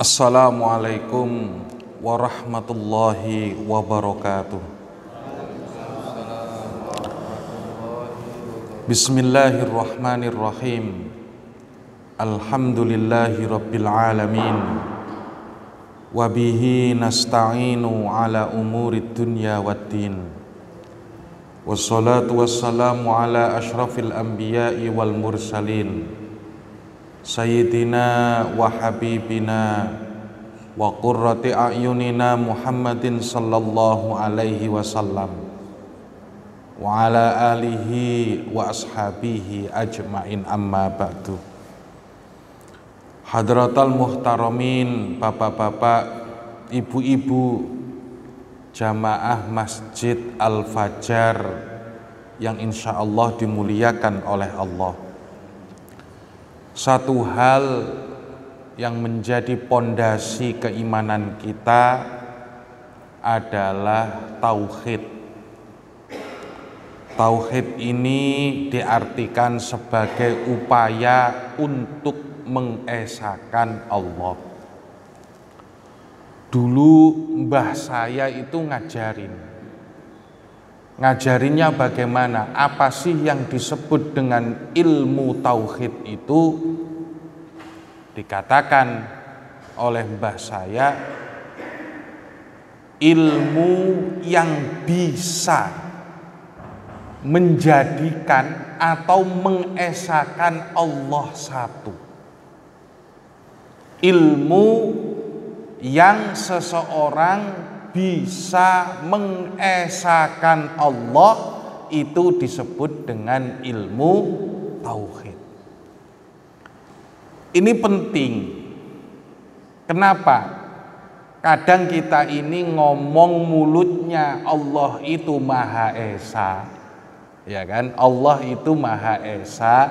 Assalamualaikum warahmatullahi wabarakatuh. Bismillahirrahmanirrahim. Alhamdulillahi rabbil alamin. Wabihi nasta'inu ala umurid dunya waddin. Wassalatu wassalamu ala ashrafil anbiya'i wal mursalin, Sayyidina wa habibina wa qurrati a'yunina Muhammadin sallallahu alaihi wasallam wa ala alihi wa ashabihi ajma'in, amma ba'du. Hadratal muhtaramin, bapak-bapak, ibu-ibu, jamaah Masjid Al-Fajar yang insyaallah dimuliakan oleh Allah. Satu hal yang menjadi pondasi keimanan kita adalah tauhid. Tauhid ini diartikan sebagai upaya untuk mengesahkan Allah. Dulu mbah saya itu ngajarinnya bagaimana, apa sih yang disebut dengan ilmu tauhid itu. Dikatakan oleh mbah saya, ilmu yang bisa menjadikan atau mengesahkan Allah satu. Ilmu yang seseorang bisa mengesahkan Allah itu disebut dengan ilmu tauhid. Ini penting. Kenapa? Kadang kita ini ngomong mulutnya Allah itu Maha Esa, ya kan? Allah itu Maha Esa,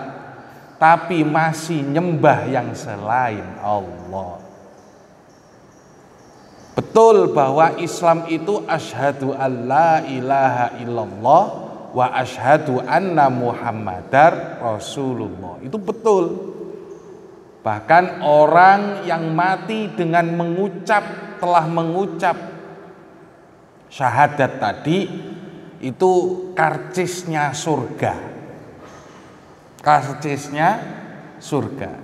tapi masih nyembah yang selain Allah. Betul bahwa Islam itu asyhadu alla ilaha illallah wa asyhadu anna Muhammadar Rasulullah. Itu betul. Bahkan orang yang mati dengan telah mengucap syahadat tadi, itu karcisnya surga. Karcisnya surga.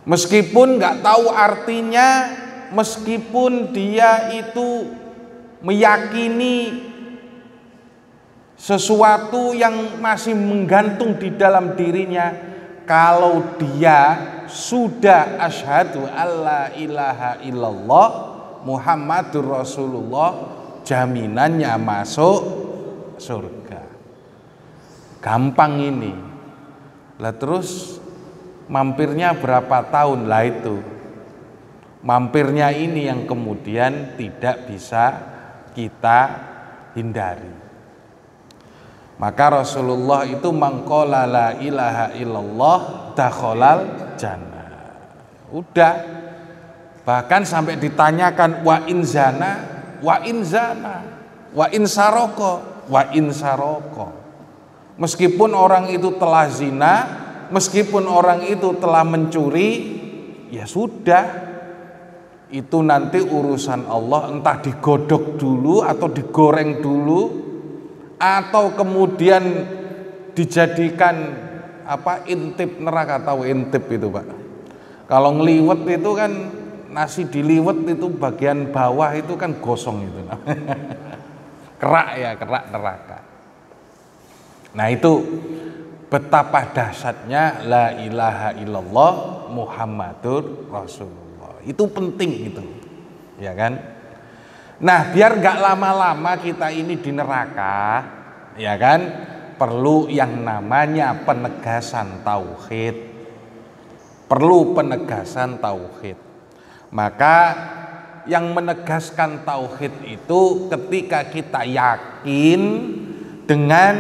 Meskipun nggak tahu artinya, meskipun dia itu meyakini sesuatu yang masih menggantung di dalam dirinya, kalau dia sudah asyhadu alla ilaha illallah Muhammadur Rasulullah, jaminannya masuk surga. Gampang ini. Lah terus mampirnya berapa tahun lah itu? Mampirnya ini yang kemudian tidak bisa kita hindari. Maka Rasulullah itu mangqala la ilaha illallah dakhalal jannah. Udah. Bahkan sampai ditanyakan wa in zana, wa in zana, wa in saroko, wa in saroko. Meskipun orang itu telah zina, meskipun orang itu telah mencuri, ya sudah. Itu nanti urusan Allah, entah digodok dulu atau digoreng dulu, atau kemudian dijadikan intip neraka. Tahu intip itu, Pak? Kalau ngeliwet itu kan, nasi diliwet itu bagian bawah itu kan gosong itu. Kerak ya, kerak neraka. Nah itu betapa dahsyatnya la ilaha illallah Muhammadur Rasulullah. Itu penting itu, ya kan? Nah, biar gak lama-lama kita ini di neraka, ya kan, perlu yang namanya penegasan tauhid. Perlu penegasan tauhid. Maka yang menegaskan tauhid itu ketika kita yakin dengan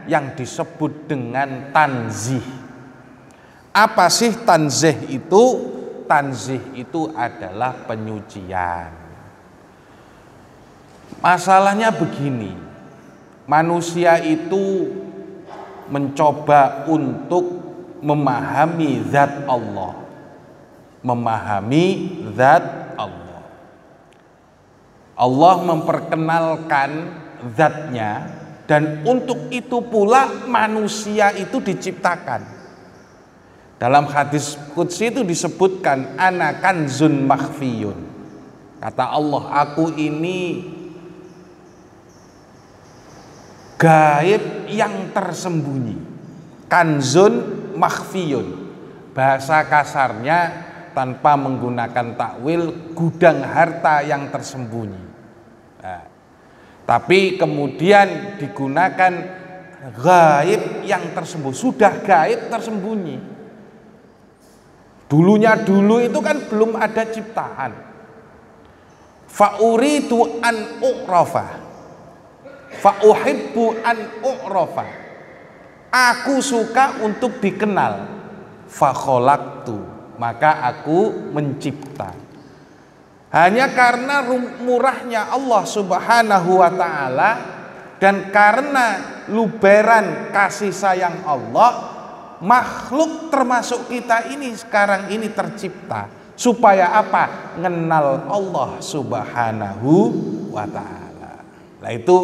yang disebut dengan tanzih. Apa sih tanzih itu? Tanzih itu adalah penyucian. Masalahnya begini, manusia itu mencoba untuk memahami zat Allah. memahami zat Allah. Allah memperkenalkan zatnya, dan untuk itu pula manusia itu diciptakan. Dalam hadis qudsi itu disebutkan ana kanzun makhfiyun. Kata Allah, aku ini gaib yang tersembunyi. Kanzun makhfiyun. Bahasa kasarnya tanpa menggunakan takwil, gudang harta yang tersembunyi. Nah, tapi kemudian digunakan gaib yang tersembunyi. Sudah gaib tersembunyi. Dulu itu kan belum ada ciptaan. Fa'uridu an u'rafa, fa'uhibbu an u'rafa. Aku suka untuk dikenal. Fakholaktu, maka aku mencipta. Hanya karena murahnya Allah Subhanahu wa ta'ala dan karena luberan kasih sayang Allah, makhluk termasuk kita ini sekarang ini tercipta. Supaya apa? Ngenal Allah Subhanahu wa ta'ala. Nah itu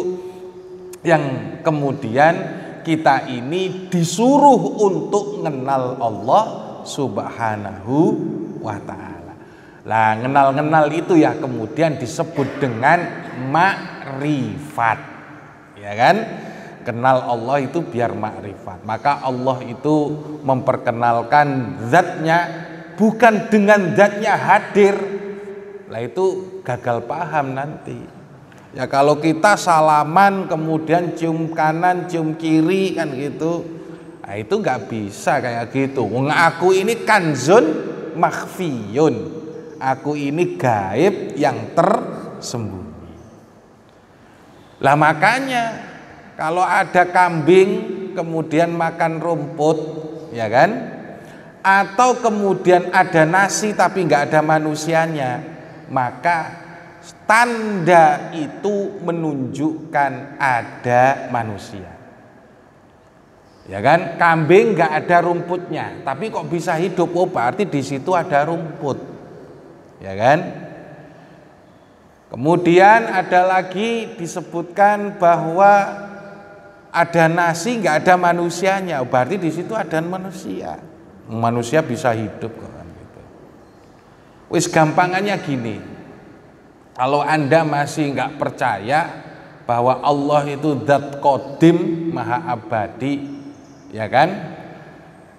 yang kemudian kita ini disuruh untuk mengenal Allah Subhanahu wa ta'ala. Lah ngenal-ngenal itu ya kemudian disebut dengan makrifat. Ya kan? Kenal Allah itu biar makrifat. Maka Allah itu memperkenalkan zatnya bukan dengan zatnya hadir. Lah itu gagal paham nanti. Ya kalau kita salaman kemudian cium kanan, cium kiri kan gitu. Nah itu nggak bisa kayak gitu. Aku ini kanzun makhfiyun. Aku ini gaib yang tersembunyi. Lah makanya kalau ada kambing kemudian makan rumput, ya kan? Atau kemudian ada nasi tapi nggak ada manusianya, maka tanda itu menunjukkan ada manusia. Ya kan? Kambing nggak ada rumputnya, tapi kok bisa hidup? Oh, berarti di situ ada rumput. Ya kan? Kemudian ada lagi disebutkan bahwa ada nasi nggak ada manusianya, berarti di situ ada manusia. Manusia bisa hidup kok kan gitu. Wis gampangannya gini. Kalau Anda masih nggak percaya bahwa Allah itu zat qadim maha abadi, ya kan?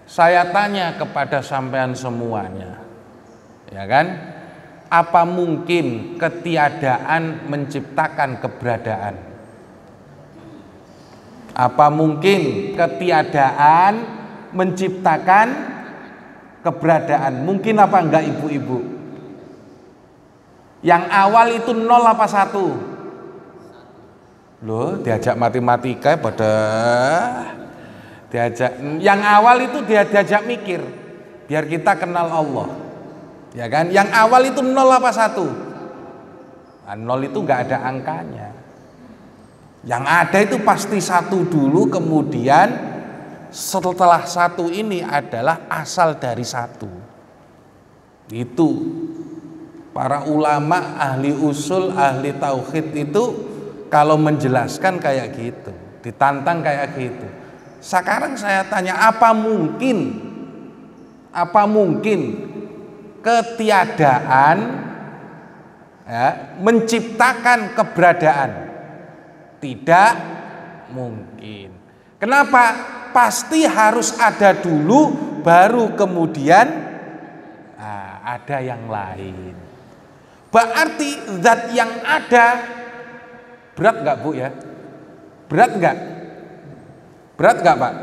Saya tanya kepada sampean semuanya, ya kan? Apa mungkin ketiadaan menciptakan keberadaan? Apa mungkin ketiadaan menciptakan keberadaan? Mungkin apa enggak ibu-ibu? Yang awal itu 0 apa 1? Loh, diajak matematika pada diajak. Yang awal itu diajak mikir biar kita kenal Allah. Ya kan? Yang awal itu 0 apa 1? Nah, 0 itu enggak ada angkanya. Yang ada itu pasti 1 dulu, kemudian setelah 1 ini adalah asal dari 1. Itu para ulama ahli usul, ahli tauhid itu kalau menjelaskan kayak gitu, ditantang kayak gitu. Sekarang saya tanya, apa mungkin ketiadaan ya, menciptakan keberadaan? Tidak mungkin. Kenapa? Pasti harus ada dulu, baru kemudian ada yang lain. Berarti zat yang ada, berat nggak Bu ya? Berat nggak? Berat nggak Pak?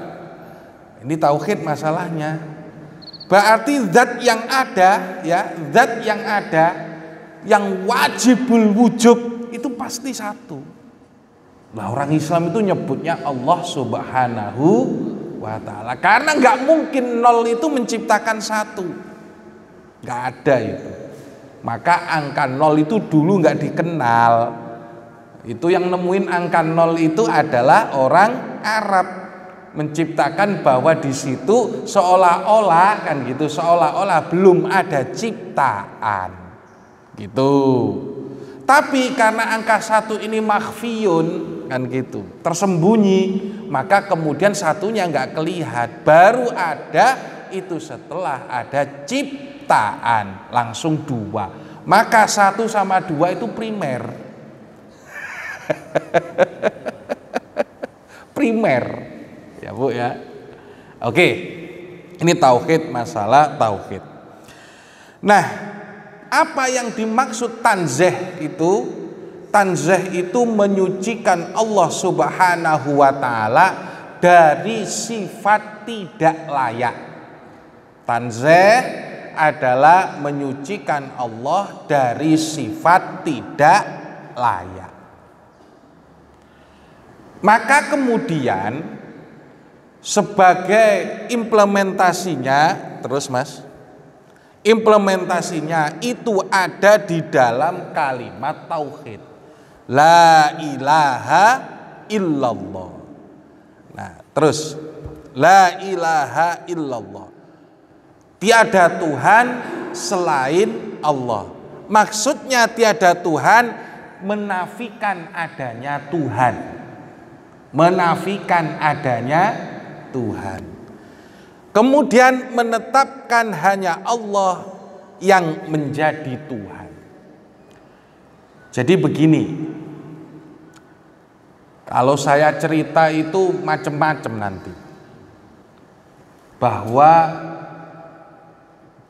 Ini tauhid masalahnya. Berarti zat yang ada, ya, zat yang ada, yang wajibul wujub itu pasti 1. Nah orang Islam itu nyebutnya Allah Subhanahu wa ta'ala. Karena nggak mungkin 0 itu menciptakan 1. Nggak ada itu. Maka angka 0 itu dulu nggak dikenal. Itu yang nemuin angka 0 itu adalah orang Arab. menciptakan bahwa di situ seolah-olah kan gitu, seolah-olah belum ada ciptaan gitu. Tapi karena angka 1 ini makhfiyun kan gitu, tersembunyi, maka kemudian satunya nggak kelihatan, baru ada itu setelah ada ciptaan, langsung 2. Maka 1 sama 2 itu primer. Primer. Ya Bu ya. Oke. Ini tauhid, masalah tauhid. Nah, apa yang dimaksud tanzih itu? Tanzih itu menyucikan Allah Subhanahu wa taala dari sifat tidak layak. Tanzih adalah menyucikan Allah dari sifat tidak layak. Maka kemudian sebagai implementasinya, terus Mas, implementasinya itu ada di dalam kalimat tauhid, la ilaha illallah. Nah terus, la ilaha illallah, tiada Tuhan selain Allah. Maksudnya tiada Tuhan menafikan adanya Tuhan, menafikan adanya Tuhan. Kemudian menetapkan hanya Allah yang menjadi Tuhan. Jadi begini, kalau saya cerita itu macam-macam nanti, bahwa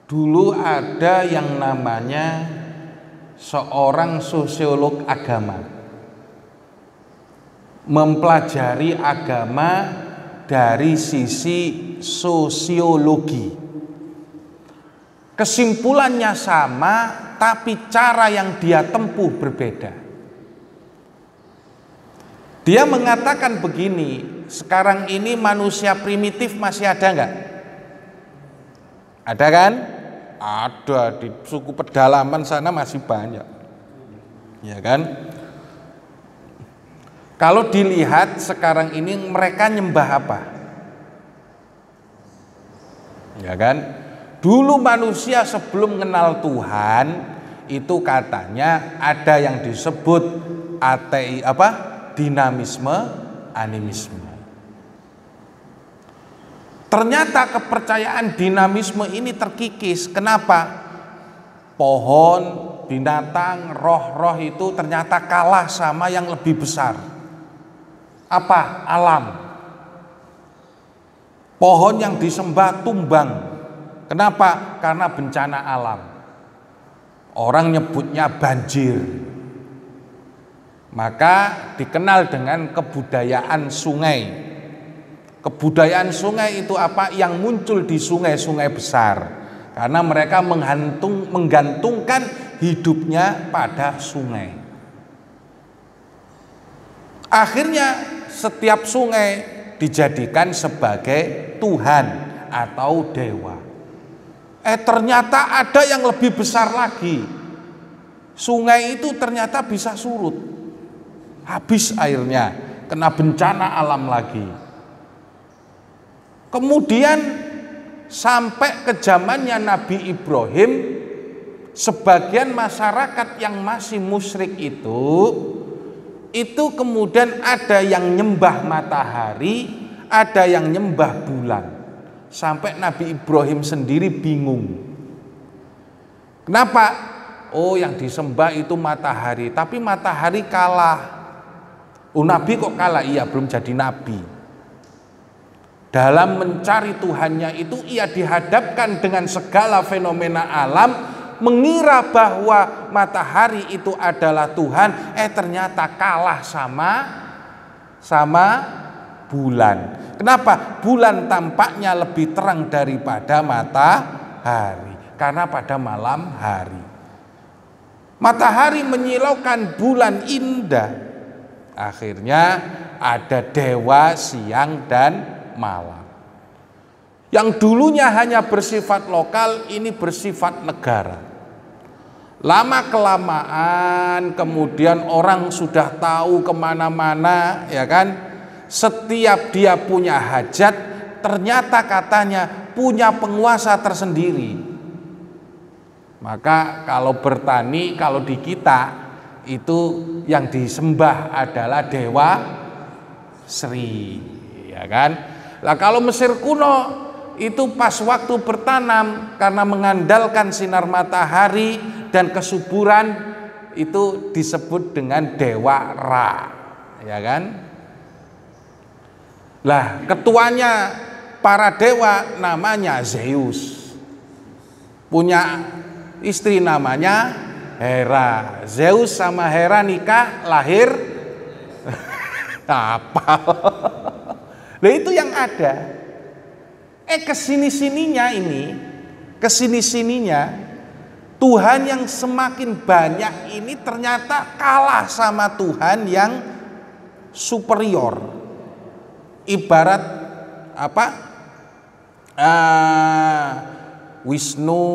dulu ada yang namanya seorang sosiolog agama, mempelajari agama dari sisi sosiologi. Kesimpulannya sama, tapi cara yang dia tempuh berbeda. Dia mengatakan begini, sekarang ini manusia primitif masih ada enggak? Ada kan? Ada, di suku pedalaman sana masih banyak. Ya kan? Kalau dilihat sekarang ini mereka nyembah apa? Ya kan? Dulu manusia sebelum mengenal Tuhan itu katanya ada yang disebut dinamisme, animisme. Ternyata kepercayaan dinamisme ini terkikis. Kenapa? Pohon, binatang, roh-roh itu ternyata kalah sama yang lebih besar. Apa? Alam. Pohon yang disembah tumbang. Kenapa? Karena bencana alam. Orang nyebutnya banjir. Maka dikenal dengan kebudayaan sungai. Kebudayaan sungai itu apa? Yang muncul di sungai-sungai besar. Karena mereka menggantungkan hidupnya pada sungai. Akhirnya setiap sungai dijadikan sebagai Tuhan atau dewa. Ternyata ada yang lebih besar lagi. Sungai itu ternyata bisa surut, habis airnya, kena bencana alam lagi. Kemudian sampai ke zamannya Nabi Ibrahim, sebagian masyarakat yang masih musyrik itu kemudian ada yang nyembah matahari, ada yang nyembah bulan. Sampai Nabi Ibrahim sendiri bingung. Kenapa? Oh, yang disembah itu matahari, tapi matahari kalah. Oh, Nabi kok kalah? Iya, belum jadi nabi. Dalam mencari Tuhannya itu ia dihadapkan dengan segala fenomena alam, mengira bahwa matahari itu adalah Tuhan, ternyata kalah sama bulan. Kenapa? Bulan tampaknya lebih terang daripada matahari, karena pada malam hari matahari menyilaukan, bulan indah. Akhirnya ada dewa siang dan malam. Yang dulunya hanya bersifat lokal, ini bersifat negara. Lama kelamaan kemudian orang sudah tahu kemana-mana, ya kan? setiap dia punya hajat, ternyata katanya punya penguasa tersendiri. Maka kalau bertani, kalau di kita itu yang disembah adalah dewa Sri, ya kan? Lah kalau Mesir kuno itu pas waktu bertanam, karena mengandalkan sinar matahari dan kesuburan, itu disebut dengan dewa Ra, ya kan? Lah ketuanya para dewa namanya Zeus, punya istri namanya Hera. Zeus sama Hera nikah, lahir apa? Nah itu yang ada. Kesini-sininya Tuhan yang semakin banyak ini ternyata kalah sama Tuhan yang superior. Ibarat apa? Wisnu,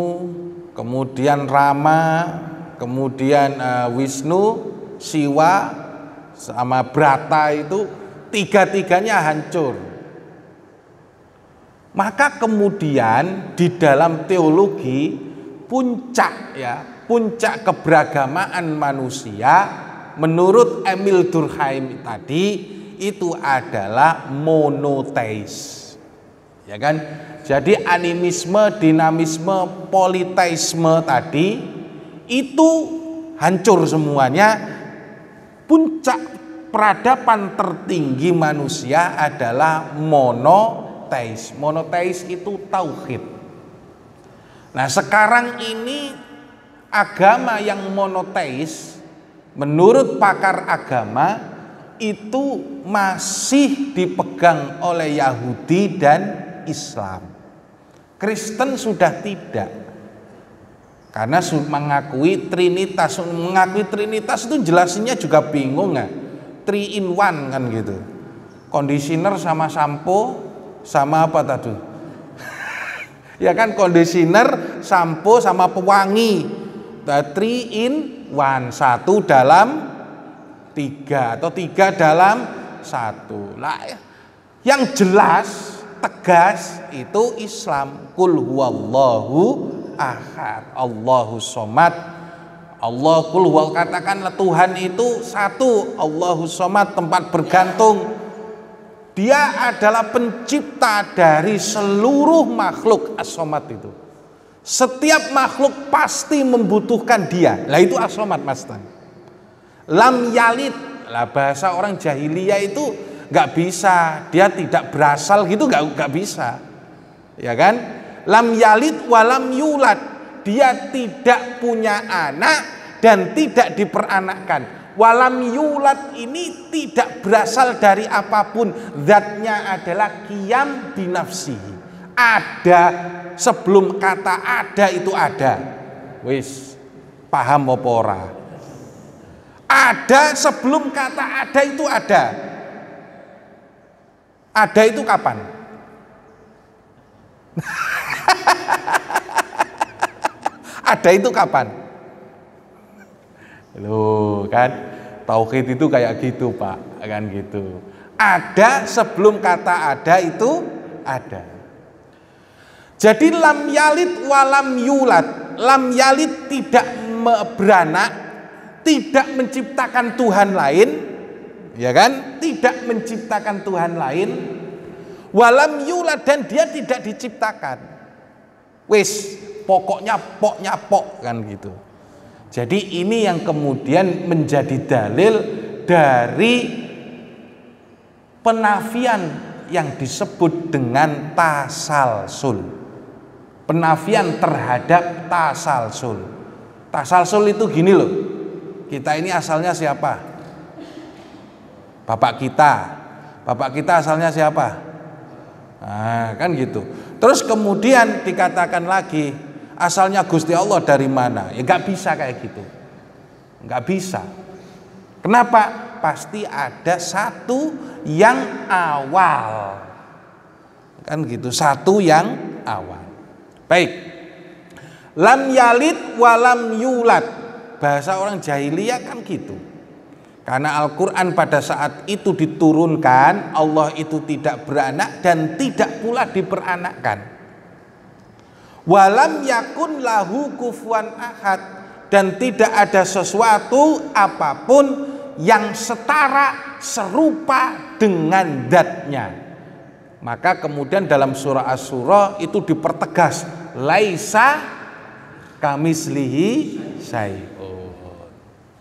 kemudian Rama, kemudian Wisnu, Siwa, sama Brata, itu tiga-tiganya hancur. Maka kemudian di dalam teologi puncak keberagamaan manusia menurut Emil Durkheim tadi itu adalah monoteis, ya kan? Jadi animisme, dinamisme, politeisme tadi itu hancur semuanya. Puncak peradaban tertinggi manusia adalah monoteis. Monoteis itu tauhid. Nah, sekarang ini agama yang monoteis menurut pakar agama itu masih dipegang oleh Yahudi dan Islam. Kristen sudah tidak, karena mengakui Trinitas. Mengakui Trinitas itu jelasinnya juga bingung ya. 3 in 1 kan gitu. Conditioner sama sampo sama apa tadi? Ya kan, conditioner, sampo sama pewangi. 3 in 1, 1 dalam 3 atau 3 dalam 1. Lah yang jelas tegas itu Islam. Qul huwallahu ahad, Allahus somad. Allah, qul huwa, katakanlah Tuhan itu satu, Allahus somad, tempat bergantung. Dia adalah pencipta dari seluruh makhluk. As-somad itu setiap makhluk pasti membutuhkan dia. Lah itu as-somad, Mas Tan. Lam yalid, lah bahasa orang jahiliyah itu nggak bisa, dia tidak berasal gitu, nggak bisa, ya kan? Lam yalid walam yulad, dia tidak punya anak dan tidak diperanakkan. Walam yulad ini tidak berasal dari apapun, zatnya adalah qiyam binafsihi, ada sebelum kata ada itu ada. Wis paham apa ora? Ada sebelum kata ada itu ada. Ada itu kapan? Ada itu kapan? Loh kan, tauhid itu kayak gitu Pak, kan gitu. Ada sebelum kata ada itu ada. Jadi lam yalid walam yulad. Lam yalid tidak beranak, tidak menciptakan Tuhan lain, ya kan? Tidak menciptakan Tuhan lain. Walam yulad, dan dia tidak diciptakan. Wis, pokoknya pok kan gitu. Jadi ini yang kemudian menjadi dalil dari penafian yang disebut dengan tasalsul. Penafian terhadap tasalsul. Tasalsul itu gini loh. Kita ini asalnya siapa? Bapak kita asalnya siapa? Nah, kan gitu. Terus kemudian dikatakan lagi, asalnya Gusti Allah dari mana? Ya nggak bisa kayak gitu, nggak bisa. Kenapa? Pasti ada satu yang awal, kan gitu. Satu yang awal. Baik. Lam yalid walam yulad. Bahasa orang jahiliyah kan gitu. Karena Al-Quran pada saat itu diturunkan, Allah itu tidak beranak dan tidak pula diperanakkan. Walam yakun lahu kufuwan ahad, dan tidak ada sesuatu apapun yang setara serupa dengan zatnya. Maka kemudian dalam surah Asy-Syura itu dipertegas, laisa kamislihi syai'un.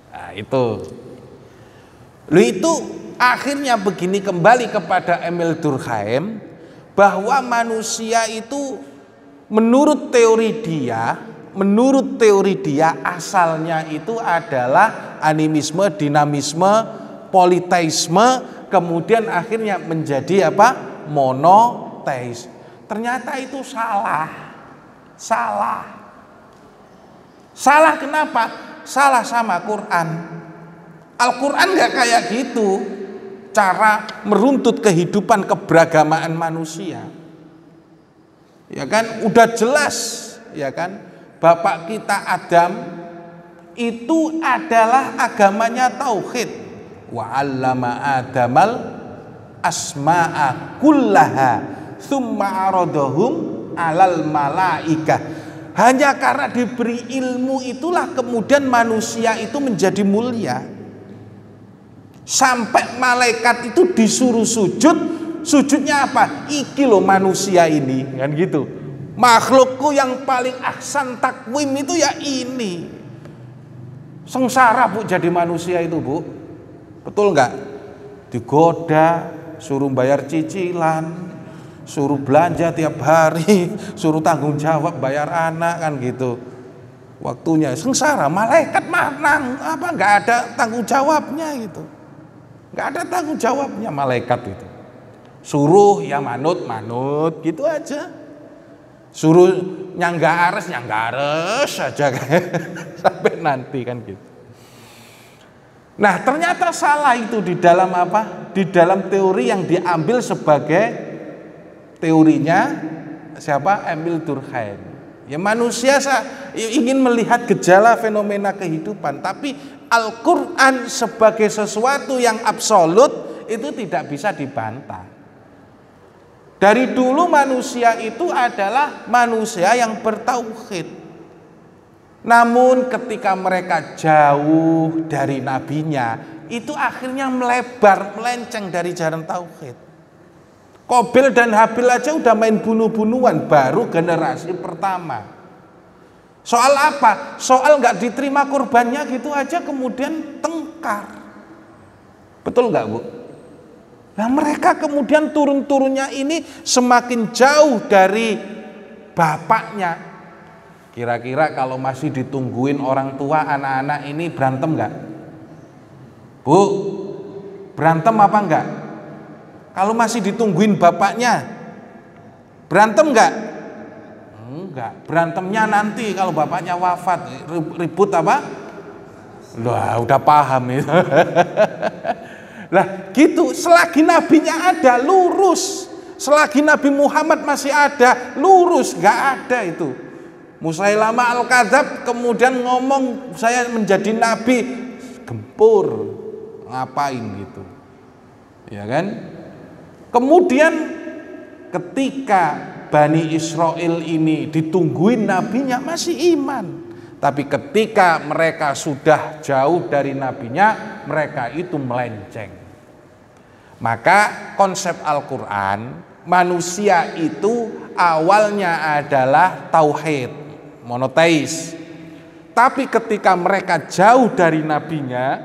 Nah, itu akhirnya begini, kembali kepada Emil Durkheim, bahwa manusia itu menurut teori dia asalnya itu adalah animisme, dinamisme, politeisme, kemudian akhirnya menjadi apa? Monoteis. Ternyata itu salah. Salah kenapa? Salah sama Quran. Al-Quran gak kayak gitu cara meruntut kehidupan keberagamaan manusia. Ya kan, udah jelas, ya kan, bapak kita Adam itu adalah agamanya tauhid. Wa 'allama Adamal asma'a kullaha tsumma 'aradahum 'alal malaikah. Hanya karena diberi ilmu itulah kemudian manusia itu menjadi mulia. Sampai malaikat itu disuruh sujud, sujudnya apa? Iki loh manusia ini, kan gitu. Makhlukku yang paling ahsan takwim itu ya ini. Sengsara Bu jadi manusia itu Bu. Betul nggak? Digoda, suruh bayar cicilan, suruh belanja tiap hari, suruh tanggung jawab bayar anak, kan gitu. Waktunya sengsara, malaikat mana apa nggak ada tanggung jawabnya gitu. Nggak ada tanggung jawabnya malaikat itu. Suruh ya manut gitu aja. Suruh nyanggares aja sampai nanti kan gitu. Nah, ternyata salah itu di dalam apa? Di dalam teori yang diambil sebagai teorinya siapa? Emil Durkheim. Ya manusia ingin melihat gejala fenomena kehidupan, tapi Al-Quran sebagai sesuatu yang absolut itu tidak bisa dibantah. Dari dulu manusia itu adalah manusia yang bertauhid. Namun ketika mereka jauh dari nabinya, itu akhirnya melenceng dari jalan tauhid. Qabil dan Habil aja udah main bunuh-bunuhan, baru generasi pertama. Soal apa? Soal nggak diterima kurbannya gitu aja kemudian tengkar. Betul nggak Bu? Nah mereka kemudian turun-turunnya ini semakin jauh dari bapaknya. Kira-kira kalau masih ditungguin orang tua, anak-anak ini berantem nggak? Bu, berantem apa enggak? Kalau masih ditungguin bapaknya, berantem nggak? Enggak, berantemnya nanti kalau bapaknya wafat, ribut apa? Lah, udah paham itu. Lah, gitu, selagi nabinya ada lurus. Selagi Nabi Muhammad masih ada lurus, enggak ada itu. Musailamah Al-Kadzab kemudian ngomong saya menjadi nabi, gempur. Ngapain gitu? Ya kan? Kemudian ketika Bani Israel ini ditungguin nabinya masih iman. Tapi ketika mereka sudah jauh dari nabinya, mereka itu melenceng. Maka konsep Al-Quran, manusia itu awalnya adalah tauhid, monoteis. Tapi ketika mereka jauh dari nabinya,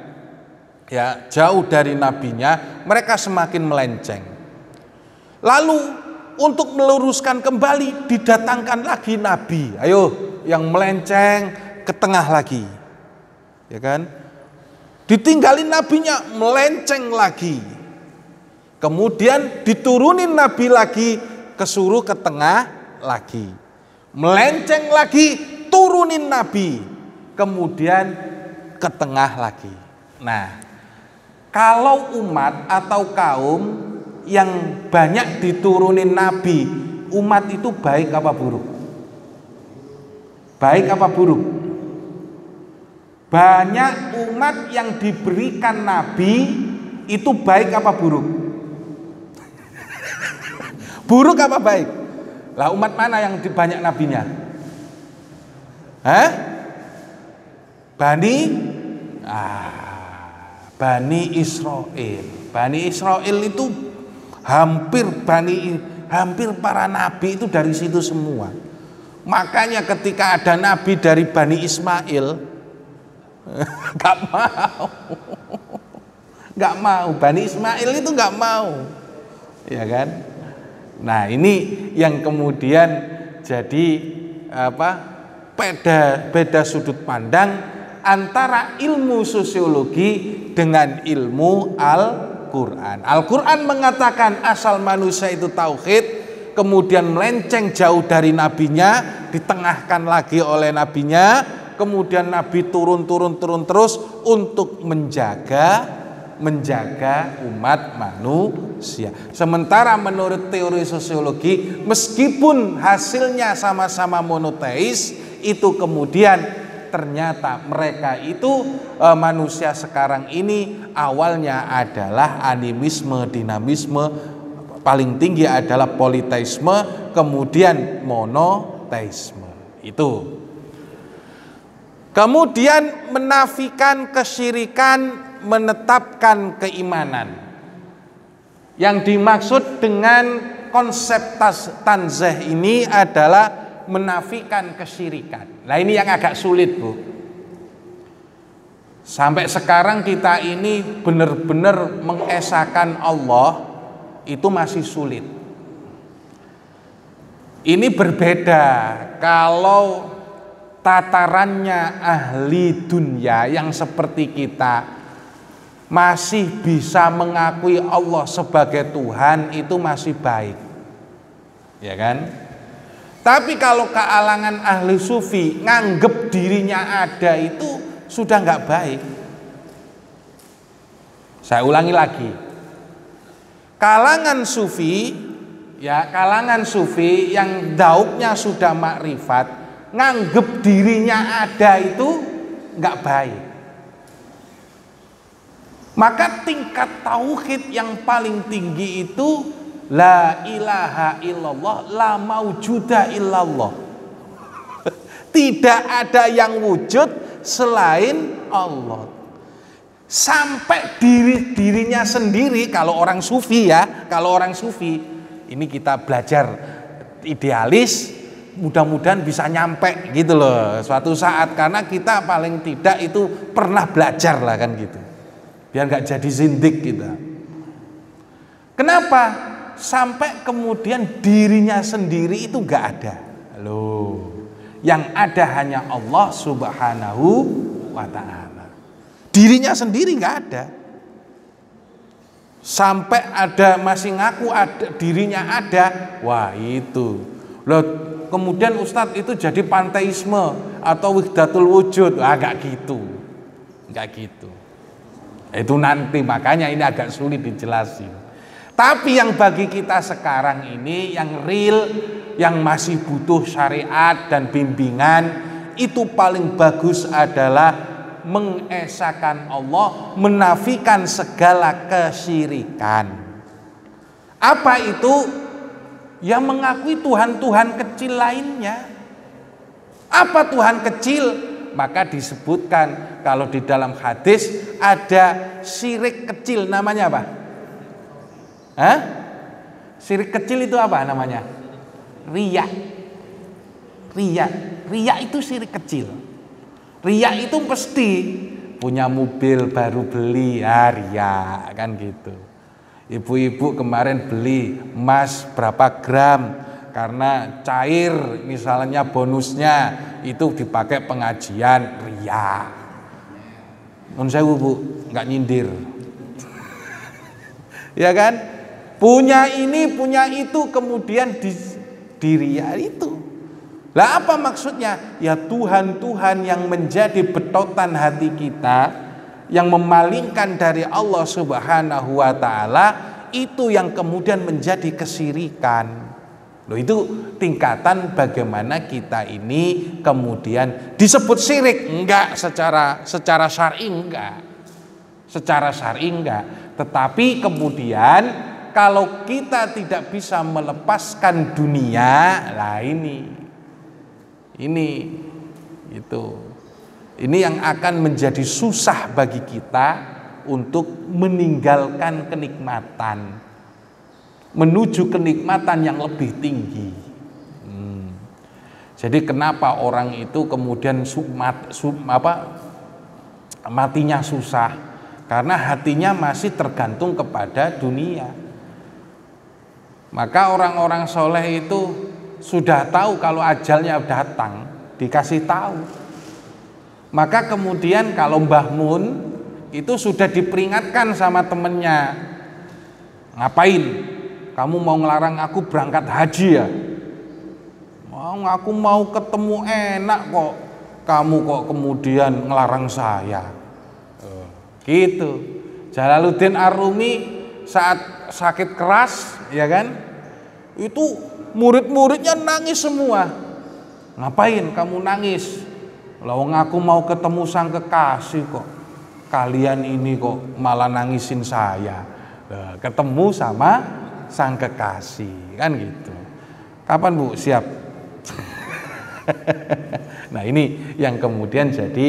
mereka semakin melenceng. Lalu untuk meluruskan kembali didatangkan lagi nabi. Ayo yang melenceng ke tengah lagi. Ya kan? Ditinggalin nabinya, melenceng lagi. Kemudian diturunin nabi lagi, kesuruh ke tengah lagi. Melenceng lagi, turunin nabi. Kemudian ke tengah lagi. Nah, kalau umat atau kaum yang banyak diturunin nabi, umat itu baik apa buruk? Baik apa buruk? Banyak umat yang diberikan nabi itu baik apa buruk? Buruk apa baik? Lah umat mana yang banyak nabinya? Hah? Bani Israel. Bani Israel itu hampir para nabi itu dari situ semua. Makanya ketika ada nabi dari Bani Ismail, nggak mau. Bani Ismail itu nggak mau, ya kan? Nah ini yang kemudian jadi beda sudut pandang antara ilmu sosiologi dengan ilmu Al-Quran. Al-Quran mengatakan asal manusia itu tauhid, kemudian melenceng jauh dari nabinya, ditengahkan lagi oleh nabinya, kemudian nabi turun terus untuk menjaga umat manusia. Sementara menurut teori sosiologi, meskipun hasilnya sama-sama monoteis, itu kemudian ternyata mereka itu manusia sekarang ini awalnya adalah animisme, dinamisme, paling tinggi adalah politeisme, kemudian monoteisme. Itu. Kemudian menafikan kesyirikan, menetapkan keimanan. Yang dimaksud dengan konsep tanzih ini adalah menafikan kesyirikan. Nah ini yang agak sulit, Bu. Sampai sekarang kita ini benar-benar mengesahkan Allah itu masih sulit. Ini berbeda kalau tatarannya ahli dunia yang seperti kita masih bisa mengakui Allah sebagai Tuhan, itu masih baik, ya kan? Tapi kalau kalangan ahli sufi nganggep dirinya ada, itu sudah nggak baik. Saya ulangi lagi, kalangan sufi yang dauknya sudah makrifat, nganggep dirinya ada itu nggak baik. Maka tingkat tauhid yang paling tinggi itu la ilaha illallah, la maujuda illallah. Tidak ada yang wujud selain Allah. Sampai dirinya sendiri, kalau orang sufi ini kita belajar idealis, mudah-mudahan bisa nyampe gitu loh suatu saat, karena kita paling tidak itu pernah belajar lah kan gitu, biar nggak jadi zindik kita. Kenapa? Sampai kemudian dirinya sendiri itu nggak ada. Loh, yang ada hanya Allah Subhanahu wa ta'ala. Dirinya sendiri nggak ada. Sampai ada masih ngaku ada, dirinya ada. Wah itu. Loh, kemudian Ustadz itu jadi panteisme atau wihdatul wujud. Nggak gitu. Nggak gitu. Itu nanti, makanya ini agak sulit dijelasin. Tapi yang bagi kita sekarang ini yang real, yang masih butuh syariat dan bimbingan, itu paling bagus adalah mengesahkan Allah, menafikan segala kesyirikan. Apa itu? Ya mengakui Tuhan-Tuhan kecil lainnya. Apa Tuhan kecil? Maka disebutkan kalau di dalam hadis ada syirik kecil, namanya apa? Hah? Syirik kecil itu apa namanya? Riya. Riya itu syirik kecil. Riya itu pasti punya mobil baru beli, ya riya kan gitu. Ibu-ibu kemarin beli emas berapa gram karena cair, misalnya bonusnya itu dipakai pengajian, riya. Nun sewu Bu, nggak nyindir. Ya kan? Punya ini, punya itu, kemudian diriya itu. Lah apa maksudnya? Ya Tuhan-Tuhan yang menjadi betotan hati kita, yang memalingkan dari Allah Subhanahu wa ta'ala, itu yang kemudian menjadi kesyirikan. Loh, itu tingkatan bagaimana kita ini kemudian disebut syirik. Enggak, secara syar'i enggak. Secara syar'i enggak. Tetapi kemudian kalau kita tidak bisa melepaskan dunia, lah ini itu. Ini yang akan menjadi susah bagi kita untuk meninggalkan kenikmatan, menuju kenikmatan yang lebih tinggi. Jadi kenapa orang itu kemudian matinya susah? Karena hatinya masih tergantung kepada dunia. Maka orang-orang soleh itu sudah tahu kalau ajalnya datang, dikasih tahu. Maka kemudian kalau Mbah Mun itu sudah diperingatkan sama temennya, ngapain? Kamu mau ngelarang aku berangkat haji ya? Aku mau ketemu enak kok. Kamu kok kemudian ngelarang saya? Gitu. Jalaluddin Ar-Rumi saat sakit keras, ya kan? Itu murid-muridnya nangis semua. Ngapain kamu nangis? Lawang aku mau ketemu sang kekasih kok. Kalian ini kok malah nangisin saya. Ketemu sama sang kekasih, kan gitu. Kapan Bu siap? Nah, ini yang kemudian jadi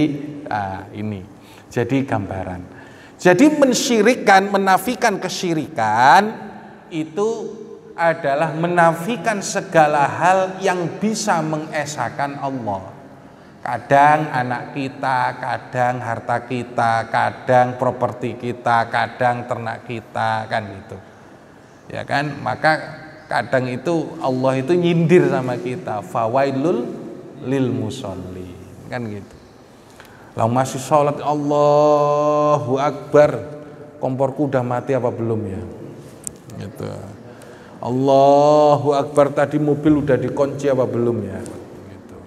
jadi gambaran. Jadi mensyirikkan, menafikan kesyirikan itu adalah menafikan segala hal yang bisa mengesahkan Allah. Kadang anak kita, kadang harta kita, kadang properti kita, kadang ternak kita, kan gitu. Ya kan? Maka kadang itu Allah itu nyindir sama kita, fawailul lil musolli, kan gitu. Lah masih sholat Allahu Akbar, komporku udah mati apa belum ya? Gitu. Allahu Akbar, tadi mobil udah dikunci apa belum ya? Gitu.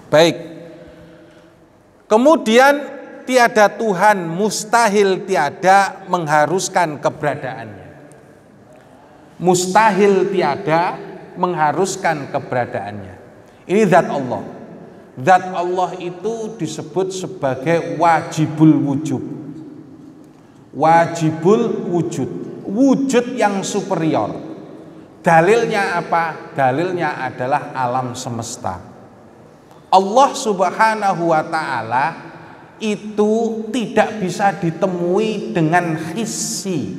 Baik. Kemudian tiada Tuhan, mustahil tiada mengharuskan keberadaannya. Mustahil tiada mengharuskan keberadaannya. Ini zat Allah. Zat Allah itu disebut sebagai wajibul wujud. Wajibul wujud, wujud yang superior. Dalilnya apa? Dalilnya adalah alam semesta. Allah Subhanahu wa ta'ala itu tidak bisa ditemui dengan hissi.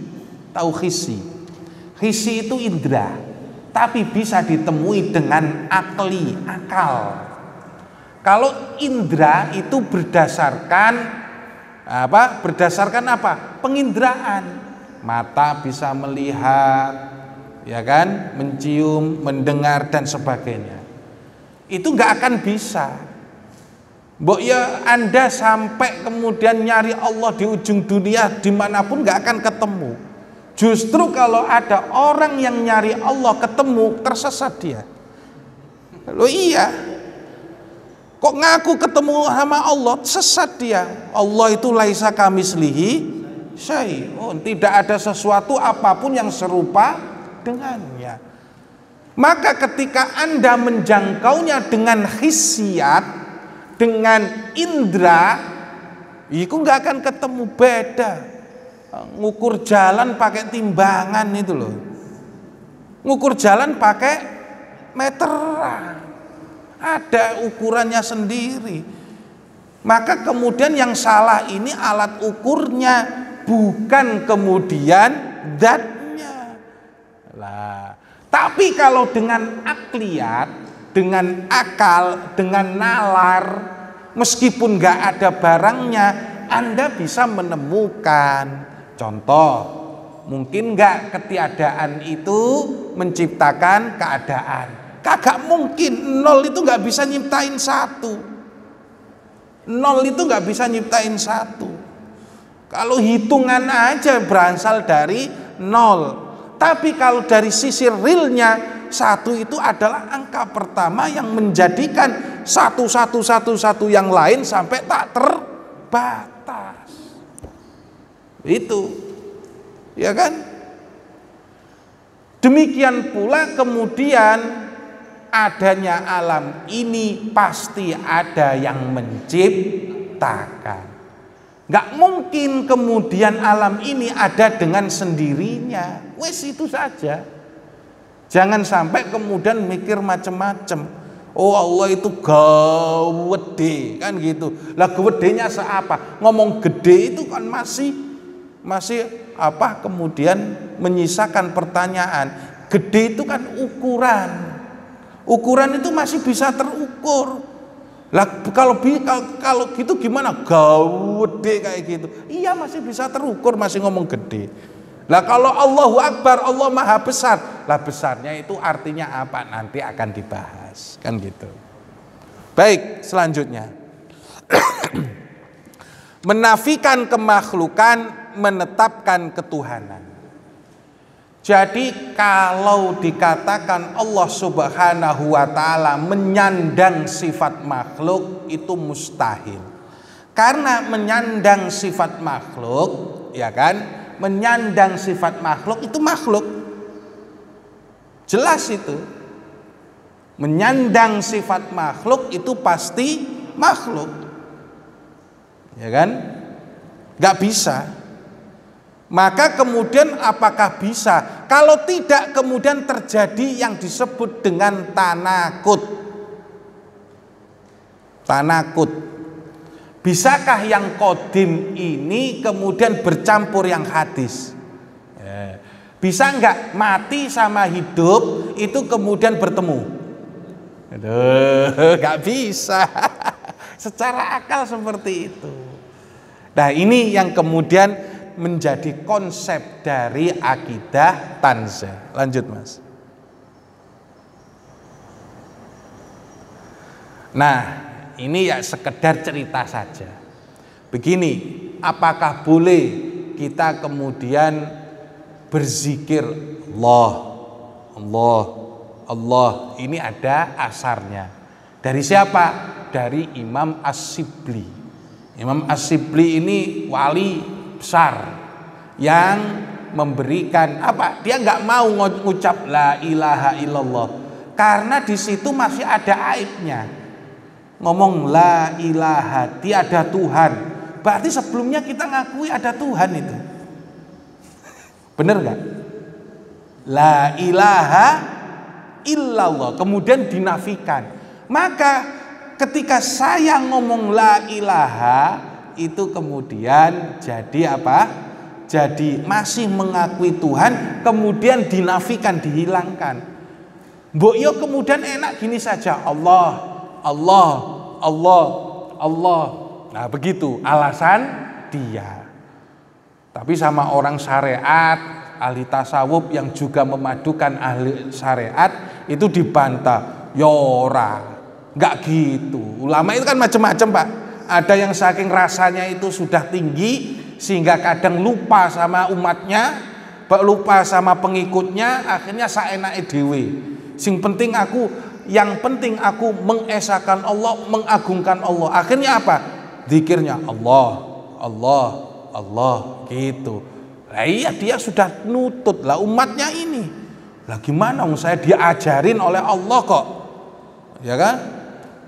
Tahu hissi? Hissi itu indera, tapi bisa ditemui dengan akli, akal. Kalau indera itu berdasarkan apa? Berdasarkan apa? Penginderaan. Mata bisa melihat, ya kan? Mencium, mendengar dan sebagainya. Itu nggak akan bisa. Mbok ya Anda sampai kemudian nyari Allah di ujung dunia dimanapun nggak akan ketemu. Justru kalau ada orang yang nyari Allah ketemu, tersesat dia. Loh iya, kok ngaku ketemu sama Allah, sesat dia. Allah itu laisa kamislihi syai'un, tidak ada sesuatu apapun yang serupa dengannya. Maka ketika Anda menjangkaunya dengan hissiyat, dengan indera, itu nggak akan ketemu. Beda. Ngukur jalan pakai timbangan itu loh. Ngukur jalan pakai meteran. Ada ukurannya sendiri. Maka kemudian yang salah ini alat ukurnya, bukan kemudian zatnya. Lah, tapi kalau dengan akliyat, dengan akal, dengan nalar, meskipun nggak ada barangnya, Anda bisa menemukan. Contoh, mungkin nggak ketiadaan itu menciptakan keadaan? Kagak mungkin. Nol itu nggak bisa nyiptain satu. Nol itu nggak bisa nyiptain satu. Kalau hitungan aja berasal dari nol. Tapi kalau dari sisi realnya, satu itu adalah angka pertama yang menjadikan satu yang lain sampai tak terbatas. Itu, ya kan? Demikian pula kemudian adanya alam ini pasti ada yang menciptakan. Gak mungkin kemudian alam ini ada dengan sendirinya. Wes itu saja. Jangan sampai kemudian mikir macam-macam. Oh Allah itu gede kan gitu. Lah gedenya seapa? Ngomong gede itu kan masih apa kemudian menyisakan pertanyaan. Gede itu kan ukuran. Ukuran itu masih bisa terukur. Lah kalau gitu gimana? Gede kayak gitu. Iya masih bisa terukur, masih ngomong gede. Lah kalau Allahu Akbar, Allah Maha Besar. Lah besarnya itu artinya apa? Nanti akan dibahas, kan gitu. Baik, selanjutnya. Menafikan kemakhlukan, menetapkan ketuhanan. Jadi kalau dikatakan Allah Subhanahu wa taala menyandang sifat makhluk itu mustahil. Karena menyandang sifat makhluk, ya kan? Menyandang sifat makhluk itu makhluk. Jelas itu. Menyandang sifat makhluk itu pasti makhluk. Ya kan? Gak bisa. Maka kemudian apakah bisa? Kalau tidak kemudian terjadi yang disebut dengan tanakut. Tanakut. Bisakah yang kodim ini kemudian bercampur yang hadis? Bisa enggak mati sama hidup itu kemudian bertemu? Aduh, enggak bisa. Secara akal seperti itu. Nah ini yang kemudian menjadi konsep dari akidah tanzih. Lanjut Mas. Nah ini ya sekedar cerita saja. Begini, apakah boleh kita kemudian berzikir Allah, Allah, Allah? Ini ada asarnya. Dari siapa? Dari Imam As-Sibli. Imam As-Sibli ini wali besar yang memberikan apa? Dia nggak mau ngucap la ilaha illallah karena di situ masih ada aibnya. Ngomong la ilaha tiada Tuhan, berarti sebelumnya kita ngakui ada Tuhan itu. Bener nggak? La ilaha illallah kemudian dinafikan. Maka ketika saya ngomong la ilaha itu kemudian jadi apa? Jadi masih mengakui Tuhan, kemudian dinafikan, dihilangkan. Mbok yo kemudian enak gini saja, Allah, Allah, Allah, Allah. Nah begitu alasan dia. Tapi sama orang syariat, ahli tasawuf yang juga memadukan ahli syariat itu dibantah. Yora, nggak gitu. Ulama itu kan macam-macam Pak. Ada yang saking rasanya itu sudah tinggi sehingga kadang lupa sama umatnya, lupa sama pengikutnya, akhirnya saenake dhewe. Yang penting aku mengesahkan Allah, mengagungkan Allah. Akhirnya apa? Zikirnya Allah, Allah, Allah gitu. Lah iya dia sudah nutut lah umatnya ini. Lah gimana saya diajarin oleh Allah kok? Ya kan?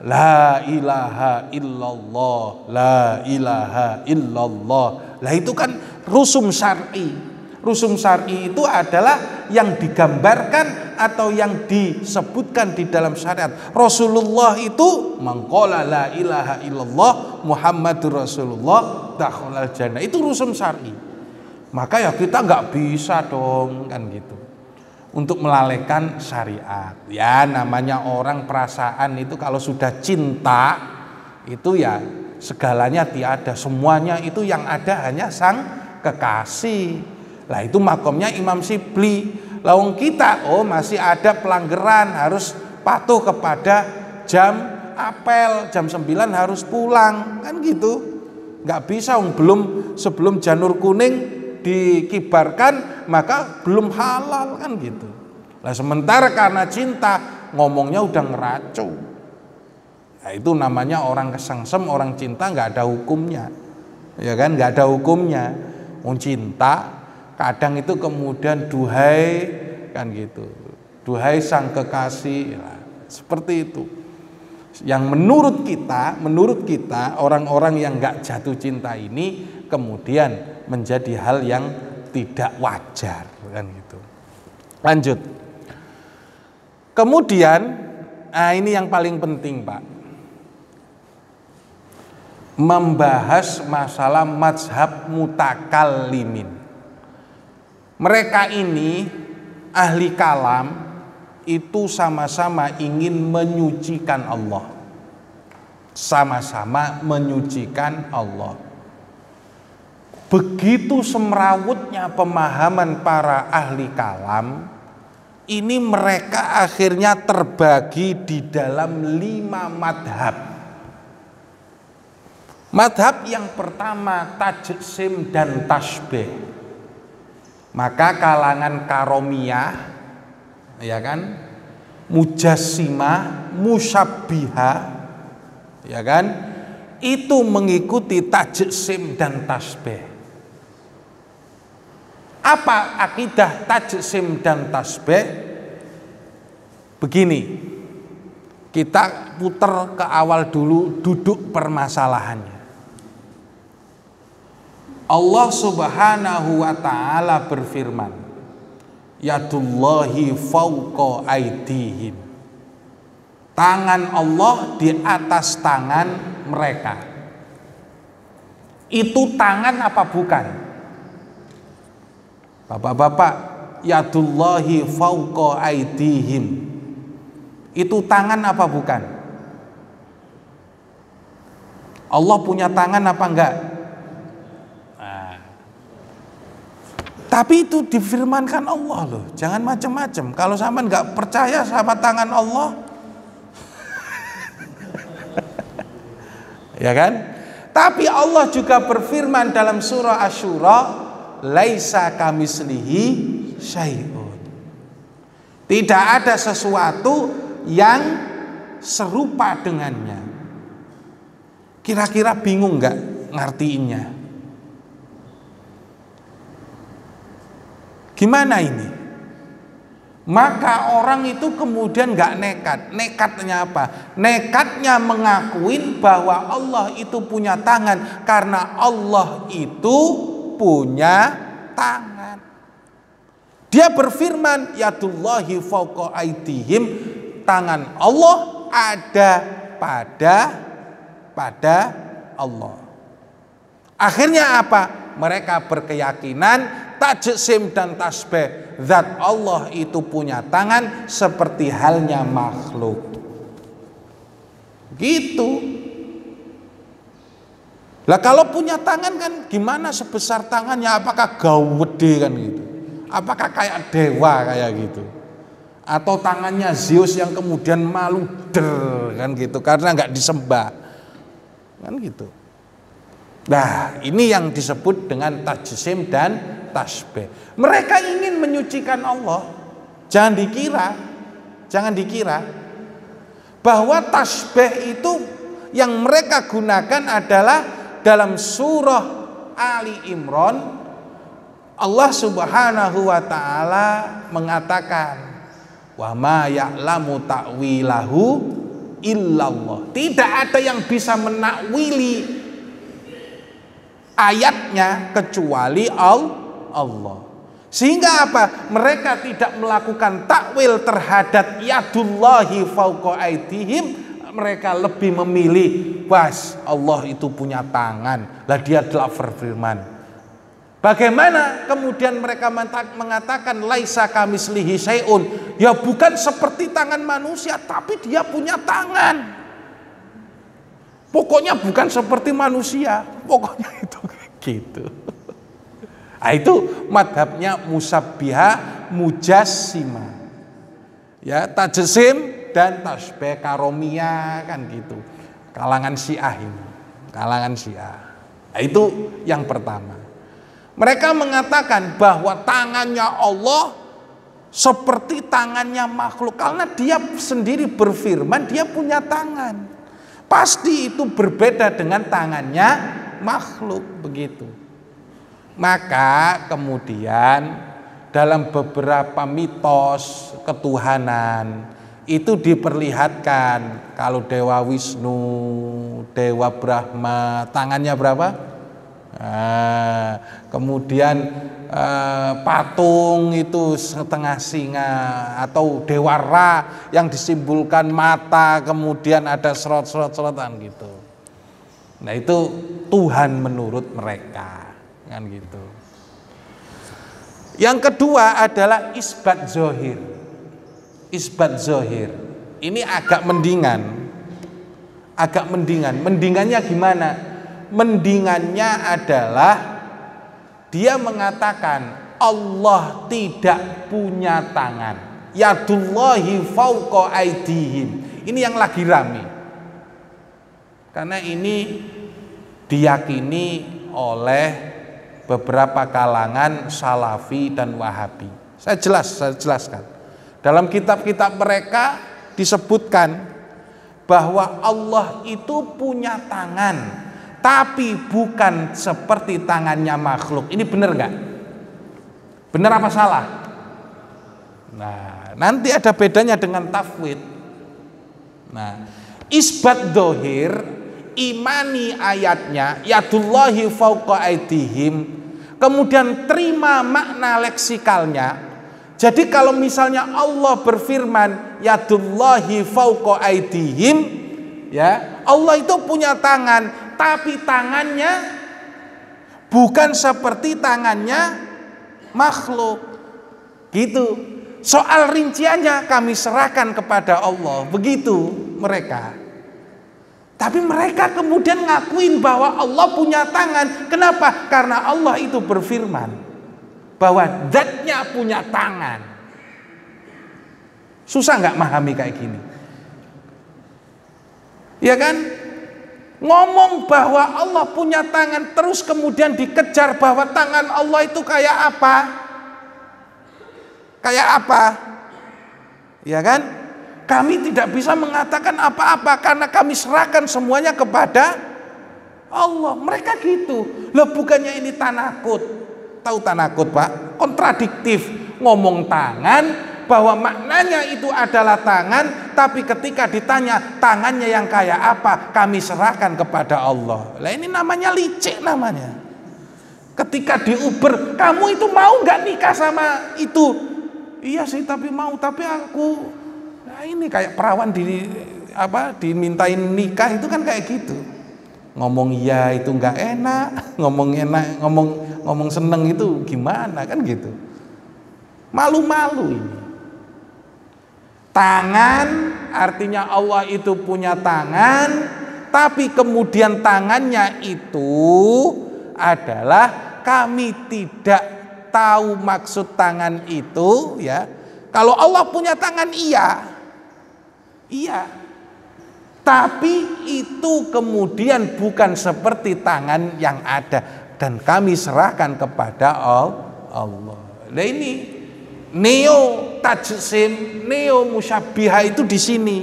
La ilaha illallah, la ilaha illallah. Lah itu kan rusum syar'i. Rusum syar'i itu adalah yang digambarkan atau yang disebutkan di dalam syariat. Rasulullah itu mangqala la ilaha illallah Muhammadur Rasulullah dakhalal jannah. Itu rusum syar'i. Maka ya kita nggak bisa dong kan gitu. Untuk melalaikan syariat. Ya namanya orang perasaan itu kalau sudah cinta itu ya segalanya tiada, semuanya itu yang ada hanya sang kekasih. Lah itu makomnya Imam Sibli. Lawang kita masih ada pelanggaran, harus patuh kepada jam apel, jam 9 harus pulang kan gitu. Nggak bisa sebelum janur kuning dikibarkan maka belum halal kan gitu. Nah sementara karena cinta ngomongnya udah ngeracu. Nah itu namanya orang kesengsem, orang cinta nggak ada hukumnya, ya kan? Nggak ada hukumnya. Cinta kadang itu kemudian duhai kan gitu. Duhai sang kekasih, ya, seperti itu. Yang menurut kita orang-orang yang nggak jatuh cinta ini kemudian menjadi hal yang tidak wajar, kan gitu. Lanjut. Kemudian, ini yang paling penting, Pak. Membahas masalah mazhab mutakallimin. Mereka ini ahli kalam itu sama-sama ingin menyucikan Allah. Sama-sama menyucikan Allah. Begitu semrawutnya pemahaman para ahli kalam, ini mereka akhirnya terbagi di dalam 5 madhab. Madhab yang pertama tajsim dan tasbih. Maka kalangan karomiyah, ya kan, mujassimah, musyabbihah, ya kan, itu mengikuti tajsim dan tasbih. Apa akidah tajsim dan tasbih? Begini, kita putar ke awal dulu duduk permasalahannya. Allah Subhanahu wa ta'ala berfirman, yadullahi fauqa aidihim. Tangan Allah di atas tangan mereka. Itu tangan apa bukan? Bapak-bapak, yadullahi fauqa aidihim. Itu tangan apa bukan? Allah punya tangan apa enggak? Tapi itu difirmankan Allah loh, jangan macam-macam. Kalau sampean nggak percaya sama tangan Allah, ya kan? Tapi Allah juga berfirman dalam surah Asy-Syura, laisa kamislihi syai'un. Tidak ada sesuatu yang serupa dengannya. Kira-kira bingung nggak ngartiinnya? Gimana ini? Maka orang itu kemudian gak nekat. Nekatnya apa? Nekatnya mengakuin bahwa Allah itu punya tangan. Karena Allah itu punya tangan. Dia berfirman, yadullahi fauqa aidihim. Tangan Allah ada pada Allah. Akhirnya apa? Mereka berkeyakinan tajsim dan tasbih, zat Allah itu punya tangan seperti halnya makhluk. Gitu. Lah kalau punya tangan kan gimana sebesar tangannya? Apakah gawede kan gitu? Apakah kayak dewa kayak gitu? Atau tangannya Zeus yang kemudian maluder kan gitu karena nggak disembah. Kan gitu. Nah, ini yang disebut dengan tajsim dan tasbih. Mereka ingin menyucikan Allah. Jangan dikira bahwa tasbih itu yang mereka gunakan adalah dalam surah Ali Imran. Allah Subhanahu wa ta'ala mengatakan, wa ma ya'lamu ta'wilahu illallah. Tidak ada yang bisa menakwili ayatnya kecuali Allah. Sehingga apa? Mereka tidak melakukan takwil terhadap yadullahi fauqa aidihim. Mereka lebih memilih Allah itu punya tangan. Lah dia telah berfirman. Bagaimana kemudian mereka mengatakan laisa kamislihi syai'un? Ya bukan seperti tangan manusia, tapi dia punya tangan. Pokoknya bukan seperti manusia, pokoknya itu gitu. Nah, itu madhabnya musyabbihah, mujassimah. Ya, tajsim dan tasbih karomiyah kan gitu. Kalangan Syiah ini, kalangan Syiah. Nah, itu yang pertama. Mereka mengatakan bahwa tangannya Allah seperti tangannya makhluk karena dia sendiri berfirman dia punya tangan. Pasti itu berbeda dengan tangannya makhluk begitu. Maka kemudian dalam beberapa mitos ketuhanan itu diperlihatkan kalau Dewa Wisnu, Dewa Brahma, tangannya berapa? Kemudian patung itu setengah singa, atau Dewa Ra yang disimbolkan mata, kemudian ada serot-serot-serotan gitu. Nah itu Tuhan menurut mereka, kan gitu. Yang kedua adalah isbat zohir. Isbat zohir ini agak mendingan. Mendingannya gimana? Mendingannya adalah dia mengatakan Allah tidak punya tangan. Yadullahi fauqa aidihim. Ini yang lagi rame. Karena ini diyakini oleh beberapa kalangan Salafi dan Wahabi. Saya jelaskan. Dalam kitab-kitab mereka disebutkan bahwa Allah itu punya tangan, tapi bukan seperti tangannya makhluk. Ini benar nggak? Benar apa salah? Nah, nanti ada bedanya dengan tafwid. Nah, isbat dohir, imani ayatnya, yadullahi fauqa aidihim, kemudian terima makna leksikalnya. Jadi kalau misalnya Allah berfirman yadullahi fauqa aidihim, ya, Allah itu punya tangan, tapi tangannya bukan seperti tangannya makhluk. Gitu. Soal rinciannya kami serahkan kepada Allah. Begitu mereka. Tapi mereka kemudian ngakuin bahwa Allah punya tangan. Kenapa? Karena Allah itu berfirman bahwa zatnya punya tangan. Susah nggak memahami kayak gini? Ya kan? Ngomong bahwa Allah punya tangan, terus kemudian dikejar bahwa tangan Allah itu kayak apa? Kayak apa? Ya kan? Kami tidak bisa mengatakan apa-apa karena kami serahkan semuanya kepada Allah. Mereka gitu. Loh, bukannya ini tanakut? Tahu tanakut, Pak? Kontradiktif. Ngomong tangan, bahwa maknanya itu adalah tangan, tapi ketika ditanya tangannya yang kayak apa, kami serahkan kepada Allah. Lah ini namanya licik namanya. Ketika diuber, kamu itu mau nggak nikah sama itu? Iya sih, tapi mau, tapi aku, nah ini kayak perawan dimintain nikah itu kan kayak gitu. Ngomong iya itu nggak enak, ngomong seneng itu gimana kan gitu. Malu-malu ini. Tangan artinya Allah itu punya tangan, tapi kemudian tangannya itu adalah kami tidak tahu maksud tangan itu, ya. Kalau Allah punya tangan iya. Tapi itu kemudian bukan seperti tangan yang ada dan kami serahkan kepada Allah. Nah ini neo tajsim, neo musyabbiha itu di sini.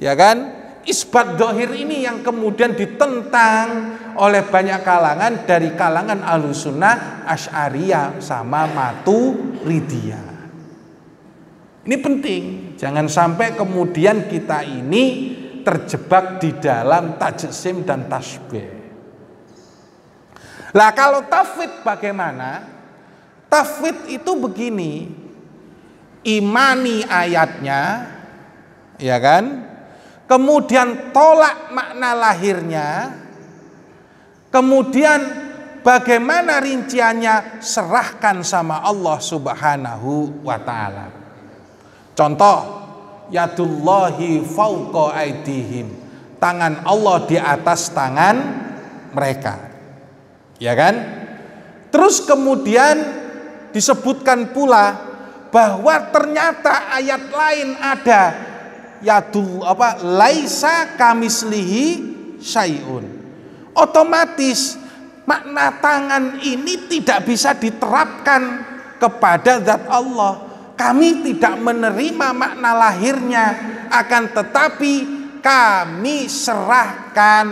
Ya kan? Isbat dohir ini yang kemudian ditentang oleh banyak kalangan dari kalangan Ahlussunnah, Asy'ariyah sama Maturidiyah. Ini penting, jangan sampai kemudian kita ini terjebak di dalam tajsim dan tasbih. Lah kalau tafwid bagaimana? Tafwid itu begini, imani ayatnya, ya kan? Kemudian tolak makna lahirnya, kemudian bagaimana rinciannya serahkan sama Allah Subhanahu wa ta'ala. Contoh, yadullahi fauqa aidihim, tangan Allah di atas tangan mereka, ya kan? Terus kemudian disebutkan pula bahwa ternyata ayat lain ada laisa kamislihi syai'un. Otomatis makna tangan ini tidak bisa diterapkan kepada zat Allah. Kami tidak menerima makna lahirnya, akan tetapi kami serahkan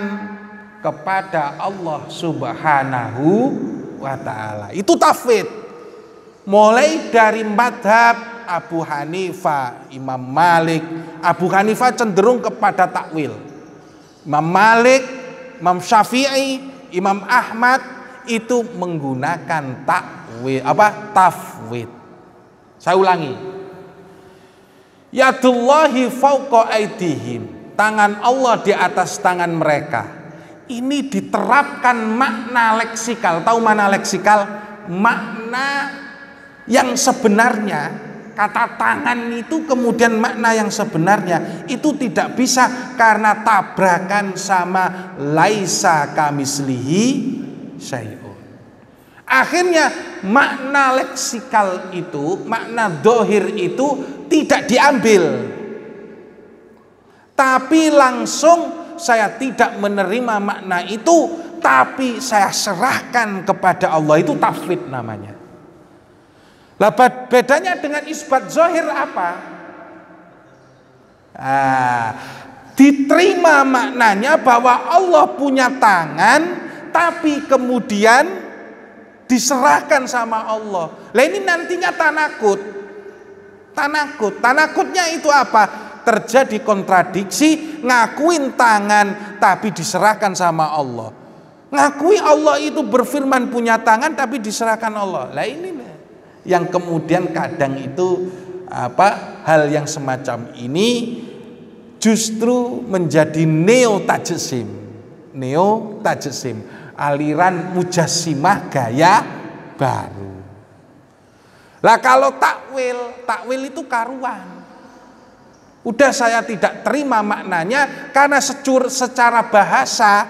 kepada Allah Subhanahu wa ta'ala. Itu tafwid. Mulai dari madhab Abu Hanifah, Imam Malik. Abu Hanifah cenderung kepada takwil. Imam Malik, Imam Syafi'i, Imam Ahmad itu menggunakan tafwid. Saya ulangi. Yadullahi fauqa aidihim. Tangan Allah di atas tangan mereka. Ini diterapkan makna leksikal. Tahu mana leksikal? Makna yang sebenarnya, kata tangan itu kemudian makna yang sebenarnya itu tidak bisa karena tabrakan sama laisa kamislihi syai'un. Akhirnya makna leksikal itu, makna dohir itu tidak diambil, tapi langsung saya tidak menerima makna itu, tapi saya serahkan kepada Allah. Itu tafwid namanya. Lah bedanya dengan isbat zahir apa? Diterima maknanya bahwa Allah punya tangan, tapi kemudian diserahkan sama Allah. Lah ini nantinya tanakut. Tanakutnya itu apa? Terjadi kontradiksi, ngakuin tangan tapi diserahkan sama Allah. Ngakui Allah itu berfirman punya tangan tapi diserahkan Allah. Lah ini yang kemudian kadang itu hal yang semacam ini justru menjadi neo-tajsim, aliran mujassimah gaya baru. Lah kalau takwil itu karuan. Udah saya tidak terima maknanya karena secara bahasa